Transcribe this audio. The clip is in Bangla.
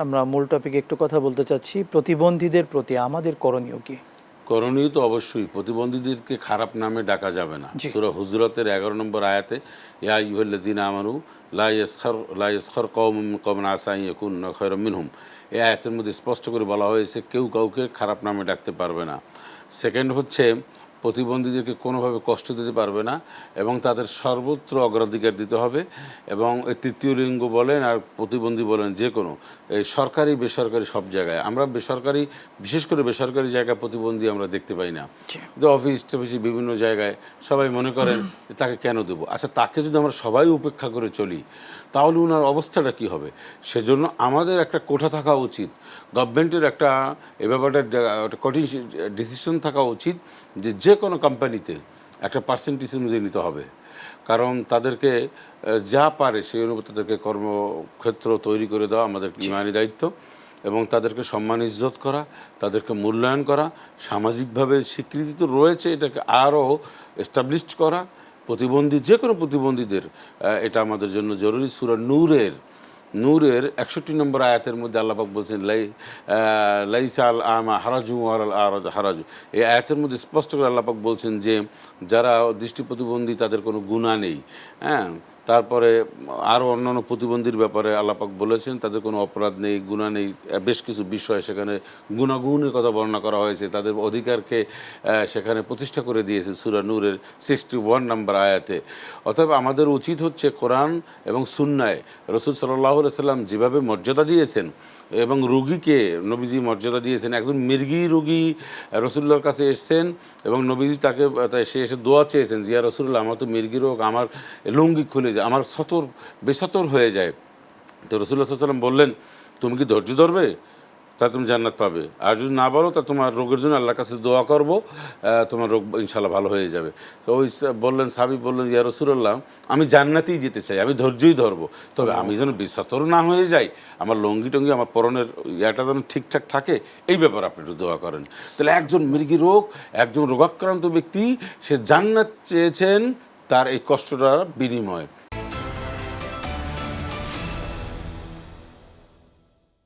আমরা মূল টপিকে একটু কথা বলতে চাচ্ছি, প্রতিবন্ধীদের প্রতি আমাদের করণীয় কি? করণীয় তো অবশ্যই, প্রতিবন্ধীদেরকে খারাপ নামে ডাকা যাবে না। সূরা হুজুরাতের 11 নম্বর আয়াতে ইয়া আইয়ুহাল্লাযীনা আমানু লা ইয়াসখার কওমুম মিন কওমিন আসা আন ইয়াকুনু খায়রাম মিনহুম। এই আয়াতের মধ্যে স্পষ্ট করে বলা হয়েছে কেউ কাউকে খারাপ নামে ডাকতে পারবে না। সেকেন্ড হচ্ছে, প্রতিবন্ধীদেরকে কোনোভাবে কষ্ট দিতে পারবে না এবং তাদের সর্বত্র অগ্রাধিকার দিতে হবে। এবং এই তৃতীয় লিঙ্গ বলেন আর প্রতিবন্ধী বলেন, যে কোনো এই সরকারি বেসরকারি সব জায়গায়, আমরা বেসরকারি, বিশেষ করে বেসরকারি জায়গায় প্রতিবন্ধী আমরা দেখতে পাই না। যে অফিস টফিসে বিভিন্ন জায়গায় সবাই মনে করেন যে তাকে কেন দেবো। আচ্ছা, তাকে যদি আমরা সবাই উপেক্ষা করে চলি তাহলে ওনার অবস্থাটা কী হবে? সেজন্য আমাদের একটা কোঠা থাকা উচিত, গভর্নমেন্টের একটা এ ব্যাপারটা একটা কঠিন ডিসিশন থাকা উচিত যে যে কোনো কোম্পানিতে একটা পার্সেন্টেজ অনুযায়ী নিতে হবে। কারণ তাদেরকে যা পারে সেই অনুপাতে তাদেরকে কর্মক্ষেত্র তৈরি করে দেওয়া আমাদের ইমানি দায়িত্ব, এবং তাদেরকে সম্মান ইজ্জত করা, তাদেরকে মূল্যায়ন করা, সামাজিকভাবে স্বীকৃতি তো রয়েছে, এটাকে আরও এস্টাবলিশড করা প্রতিবন্ধী, যে কোনো প্রতিবন্ধীদের, এটা আমাদের জন্য জরুরি। সূরা নূরের 61 নম্বর আয়াতের মধ্যে আল্লাহ পাক বলছেন লাইসা আল আমা হারাজু আল আরাজ হারাজু। এই আয়াতের মধ্যে স্পষ্ট করে আল্লাহ পাক বলছেন যে যারা দৃষ্টি প্রতিবন্ধী তাদের কোনো গুনাহ নেই। হ্যাঁ, তারপরে আরও অন্যান্য প্রতিবন্ধীর ব্যাপারে আল্লাহ পাক বলেছেন তাদের কোনো অপরাধ নেই, গুনাহ নেই। বেশ কিছু বিষয় সেখানে গুণাগুণের কথা বর্ণনা করা হয়েছে, তাদের অধিকারকে সেখানে প্রতিষ্ঠা করে দিয়েছে সূরা নূরের 61 নম্বর আয়াতে। অতএব আমাদের উচিত হচ্ছে কোরআন এবং সুন্নায় রাসূল সাল্লাল্লাহু আলাইহি সাল্লাম যেভাবে মর্যাদা দিয়েছেন এবং রোগীকে নবীজি মর্যাদা দিয়েছেন। একজন মৃগী রোগী রাসূলুল্লাহর কাছে এসেছেন এবং নবীজি তাকে সে এসে দোয়া চেয়েছেন যে ইয়া রাসূলুল্লাহ, আমার তো মৃগী রোগ, আমার লুঙ্গি খুলে যায়, আমার বেসতর হয়ে যায়। তো রাসূলুল্লাহ সাল্লাল্লাহু আলাইহি ওয়াসাল্লাম বললেন, তুমি কি ধৈর্য ধরবে? তা তুমি জান্নাত পাবে, আর যদি না বলো তা তোমার রোগের জন্য আল্লাহর কাছে দোয়া করব, তোমার রোগ ইনশাআল্লাহ ভালো হয়ে যাবে। তো ওই বললেন, সাহাবী বললেন, ইয়া রাসূলুল্লাহ, আমি জান্নাতেই যেতে চাই, আমি ধৈর্যই ধরবো, তবে আমি যেন বিসতর না হয়ে যাই, আমার লঙ্গি টঙ্গি আমার পরনের ইয়াটা যেন ঠিকঠাক থাকে, এই ব্যাপারে আপনি একটু দোয়া করেন। তাহলে একজন মৃগী রোগ, একজন রোগাক্রান্ত ব্যক্তি, সে জান্নাত চেয়েছেন তার এই কষ্টটার বিনিময়ে।